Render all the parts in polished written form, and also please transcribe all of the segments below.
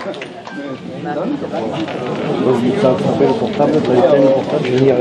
Vas-y, ça fait le portable, tu as le portable, je vais venir.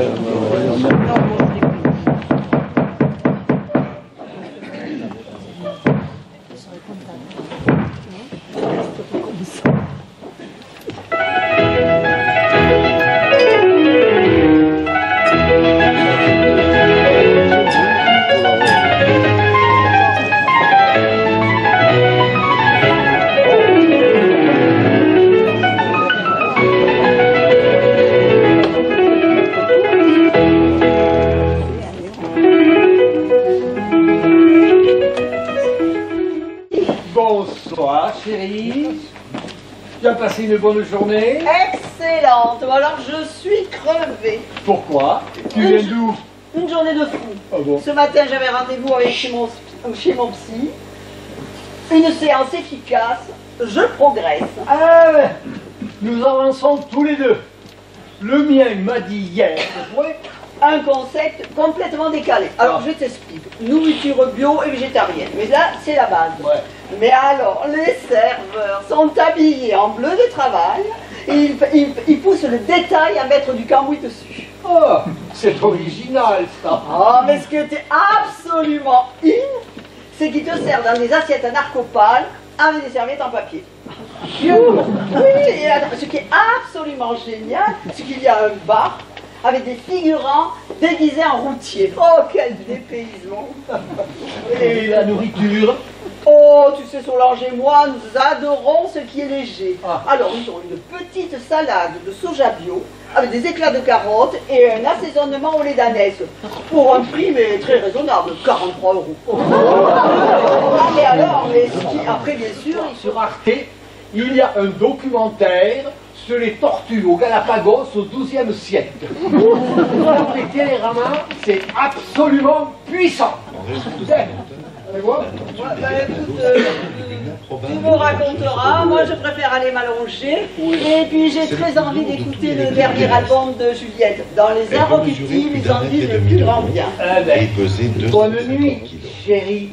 Bonsoir chérie, tu as passé une bonne journée? Excellente, alors je suis crevée. Pourquoi? Tu viens d'où? Une journée de fou. Ah bon? Ce matin j'avais rendez-vous avec chez mon psy. Une séance efficace, je progresse. Ah ouais, nous avançons tous les deux. Le mien m'a dit hier, ouais, Un concept complètement décalé. Alors je t'explique, nourriture bio et végétarienne, mais là c'est la base. ouais. Mais alors, les serveurs sont habillés en bleu de travail et ils poussent le détail à mettre du cambouis dessus. Oh, c'est original ça. Oh, mais ce que t'es absolument c'est qu'ils te servent dans des assiettes en arcopale avec des serviettes en papier. Oui, et alors, ce qui est absolument génial, c'est qu'il y a un bar avec des figurants déguisés en routiers. Oh, quel dépaysement! Et la nourriture? Oh, tu sais, Solange et moi, nous adorons ce qui est léger. Ah. Alors, ils ont une petite salade de soja bio avec des éclats de carottes et un assaisonnement au lait d'ânesse. Pour un prix, mais très raisonnable, 43 €. Ah, mais alors, après, bien sûr, Sur Arte, il y a un documentaire sur les tortues aux Galapagos au XIIe siècle. Pour les téléramas, c'est absolument puissant. Allez voir. bah, écoute, tu me raconteras. Moi, je préfère aller m'allonger. Et puis, j'ai très envie d'écouter le dernier album de Juliette. Dans les Inrocuptibles, ils en disent le plus grand bien. Bonne nuit, chérie.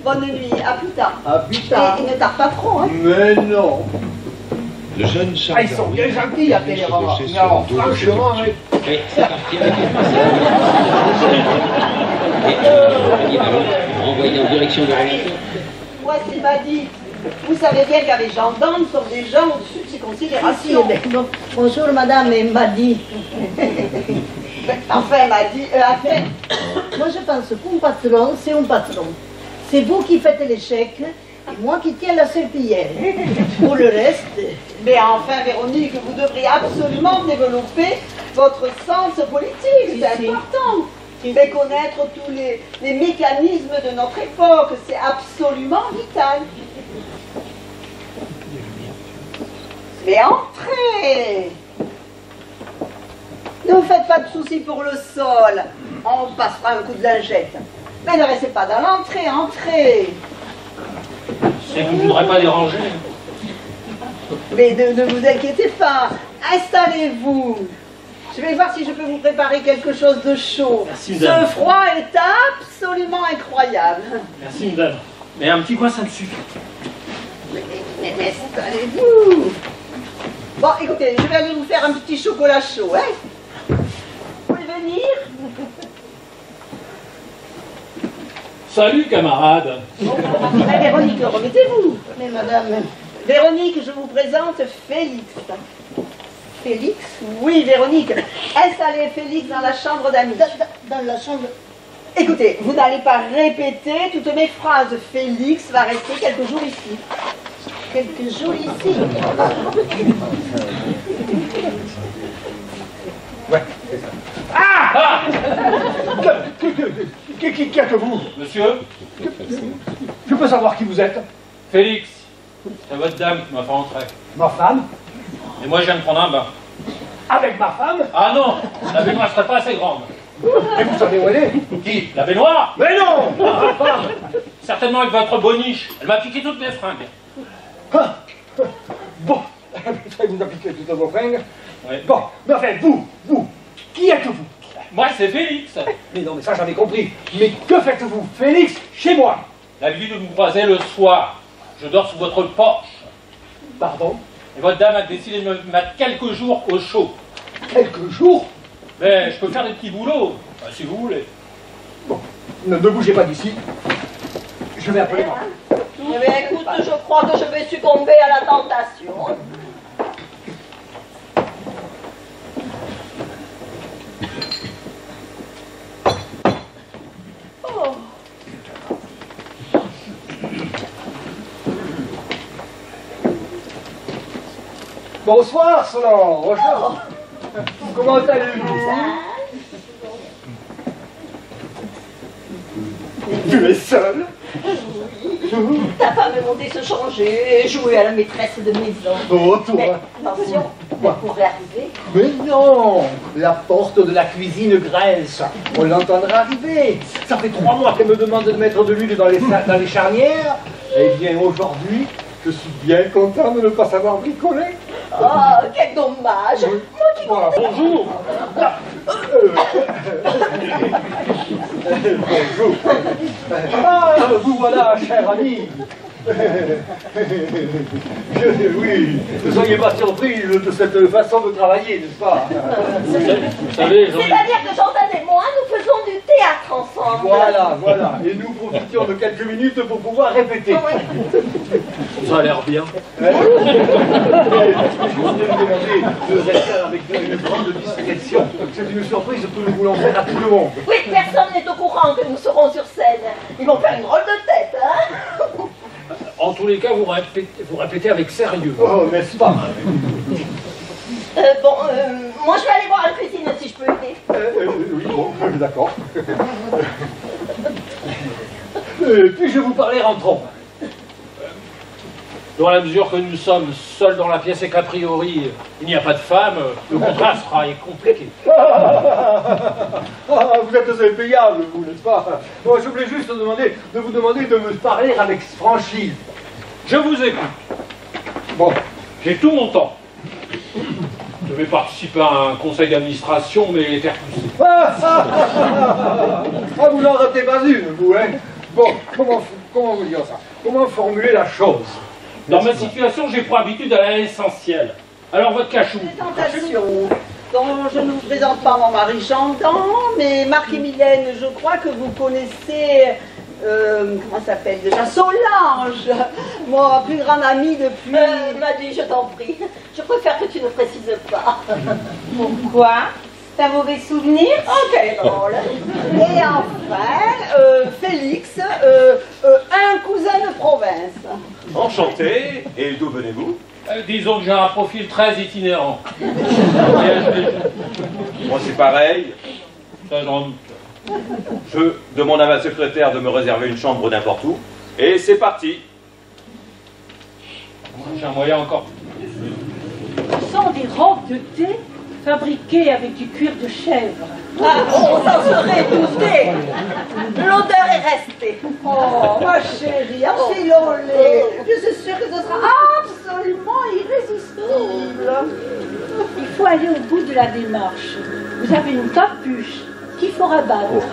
Bonne nuit, à plus tard. À plus tard. Et ne tarde pas trop, hein. Mais non. Le jeune Charles Ils sont bien Darwin gentils à avait Télérama. chevauché Mais sur alors, le dos de ses franchement, tortues. Oui, c'est parti avec et envoyé en direction de Rolançon. Moi, c'est pas dit. Vous savez bien qu'avec Jean d'Anne sont des gens au-dessus de ses considérations. Bonjour, madame, et m'a dit. Enfin, m'a dit. Enfin, moi, je pense qu'un patron, c'est un patron. C'est vous qui faites l'échec et moi qui tiens la serpillière. Pour le reste. Mais enfin, Véronique, vous devriez absolument développer votre sens politique. C'est important. Mais connaître tous les mécanismes de notre époque, c'est absolument vital. Mais entrez! Ne vous faites pas de soucis pour le sol. On passera un coup de lingette. Mais ne restez pas dans l'entrée, entrez. Et vous ne voudrez pas déranger? Mais ne vous inquiétez pas. Installez-vous. Je vais voir si je peux vous préparer quelque chose de chaud. Merci, madame. Ce froid est absolument incroyable. Merci, madame. Mais un petit coin, ça me suffit. Mais installez-vous. Bon, écoutez, je vais aller vous faire un petit chocolat chaud, hein. Vous pouvez venir? Salut, camarade. Mais Véronique, remettez-vous. Mais madame... Véronique, je vous présente Félix. Félix? Oui, Véronique. Installez Félix dans la chambre d'amis. Dans la chambre... Écoutez, vous n'allez pas répéter toutes mes phrases. Félix va rester quelques jours ici. Quelques jours ici? Ouais, c'est ça. Ah! Qui êtes-vous? Monsieur, Je peux savoir qui vous êtes? Félix, c'est votre dame qui m'a fait entrer. Ma femme? Et moi, je viens de prendre un bain. Avec ma femme? Ah non, la baignoire serait pas assez grande. Et vous savez où elle est? Qui? La baignoire? Mais non! Ma femme! Certainement avec votre boniche. Elle m'a piqué toutes mes fringues. Ah. Bon, vous appliquez toutes vos fringues. Oui. Bon, mais enfin, vous, qui êtes-vous? Moi, c'est Félix. Mais non, mais ça j'avais compris. Mais que faites-vous, Félix, chez moi? L'habitude de vous croiser le soir. Je dors sous votre porche. Pardon? Et votre dame a décidé de me mettre quelques jours au chaud. Quelques jours? Mais je peux faire des petits boulots, si vous voulez. Bon, ne bougez pas d'ici. Je vais appeler maman. Eh bien, écoute, je crois que je vais succomber à la tentation. Oh. Bonsoir, Solange. Bonjour. Comment allez-vous? Tu es seule? Ta femme est montée se changer et jouer à la maîtresse de maison. Oh, toi. Mais attention, elle pourrait arriver. Mais non, la porte de la cuisine grince. On l'entendra arriver. Ça fait 3 mois qu'elle me demande de mettre de l'huile dans les charnières. Eh bien, aujourd'hui, je suis bien content de ne pas savoir bricoler. Oh, quel dommage. Moi qui Voilà, bonjour. Bonjour. Ah, vous voilà, cher ami. Oui, ne soyez pas surpris de cette façon de travailler, n'est-ce pas? Vous savez, C'est-à-dire que Jordan et moi, nous faisons du théâtre ensemble. Voilà, voilà. Et nous profitions de quelques minutes pour pouvoir répéter. ça a l'air bien. Je vous demander de rester avec une grande discrétion. C'est une surprise que nous voulons faire à tout le monde. Oui, personne n'est au courant que nous serons sur scène. Ils vont faire une drôle de tête, hein? En tous les cas, vous répétez avec sérieux. Oh, n'est-ce pas? Moi je vais aller voir la cuisine si je peux aider. Oui, bon, d'accord. Puis-je vous parler en trompe? Dans la mesure que nous sommes seuls dans la pièce et qu'a priori il n'y a pas de femme, le contrat sera compliqué. Vous êtes impayable, vous, n'est-ce pas? Bon, je voulais juste vous demander de me parler avec franchise. Je vous écoute. Bon. J'ai tout mon temps. Je vais participer à un conseil d'administration, mais les faire pousser. Vous n'en ratez pas une, vous, hein? Bon, comment vous dire ça? Comment formuler la chose? Dans ma situation, j'ai pour habitude d'aller à l'essentiel. Alors, votre cachou. Présentation. Donc, je ne vous présente pas mon mari Chandan, mais Marc-Émilienne, je crois que vous connaissez, comment ça s'appelle déjà? Solange, mon plus grande amie depuis... Maddy, je t'en prie, je préfère que tu ne précises pas. Pourquoi? C'est un mauvais souvenir? Oh, quel drôle. Et enfin, Félix, un cousin de province. Enchanté, et d'où venez-vous? Disons que j'ai un profil très itinérant. Moi c'est pareil. Ça, j'en doute. Je demande à ma secrétaire de me réserver une chambre n'importe où, et c'est parti. J'ai un moyen encore. Ce sont des robes de thé fabriquées avec du cuir de chèvre. Ah, on s'en serait douté. L'odeur est restée. Oh, ma chérie, enfilons-les. Je suis sûre que ce sera absolument irrésistible. Il faut aller au bout de la démarche. Vous avez une capuche qu'il faut rabattre.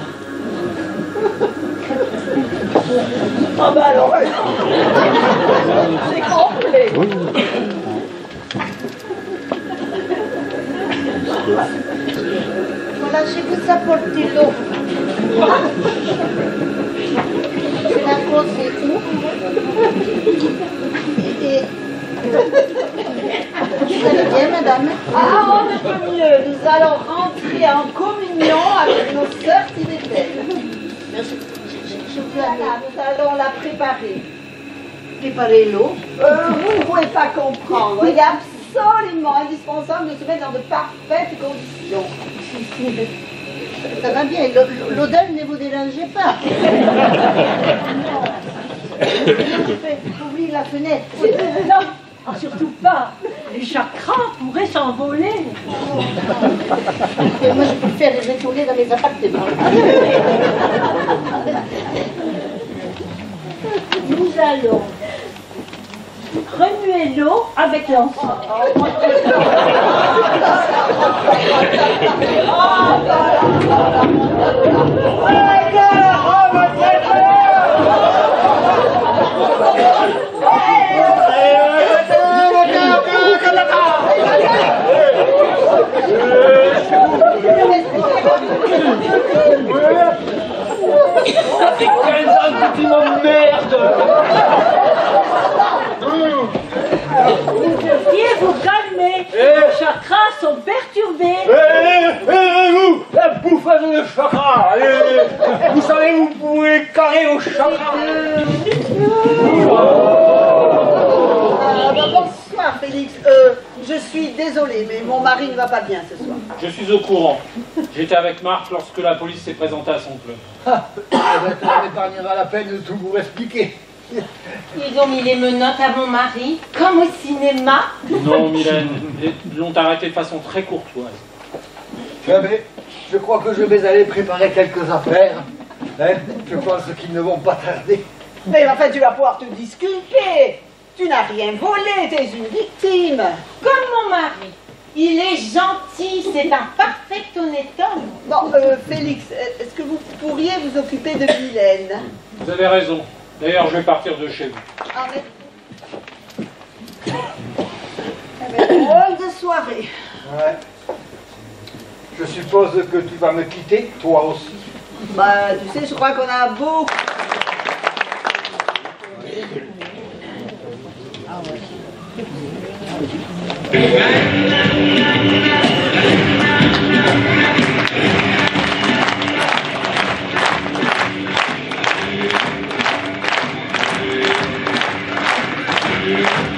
Ah bah alors, c'est complet. Voilà, je vous apporte de l'eau. C'est la cause et où? Et... Vous allez bien, madame? Ah, on ne peut mieux. Nous allons rentrer en communion avec nos sœurs tibétaines. Merci. Je peux Voilà, aller nous allons la préparer. préparer l'eau. Vous ne pouvez pas comprendre. Il est absolument indispensable de se mettre dans de parfaites conditions. Ça va bien, l'odeur ne vous dérangeait pas. Ouvrir la fenêtre. Non, surtout pas. Les chakrans pourraient s'envoler. Et moi, je préfère les retourner dans mes appartements. Nous allons remuer l'eau avec l'encens. chagrin. Bonsoir Félix. Je suis désolée, mais mon mari ne va pas bien ce soir. Je suis au courant. J'étais avec Marc lorsque la police s'est présentée à son club. Ah, ça m'épargnera la peine de tout vous expliquer. Ils ont mis les menottes à mon mari, comme au cinéma. Non, Mylène, ils l'ont arrêté de façon très courtoise. Mais je crois que je vais aller préparer quelques affaires. Hein, je pense qu'ils ne vont pas tarder. Mais enfin, tu vas pouvoir te disculper. Tu n'as rien volé, tu es une victime. Comme mon mari. Il est gentil, c'est un parfait honnête homme. Bon, Félix, est-ce que vous pourriez vous occuper de Mylène? Vous avez raison. D'ailleurs, je vais partir de chez vous. Ah, mais drôle de soirée. Ouais. Je suppose que tu vas me quitter, toi aussi. Bah, tu sais, je crois qu'on a beaucoup... Thank you.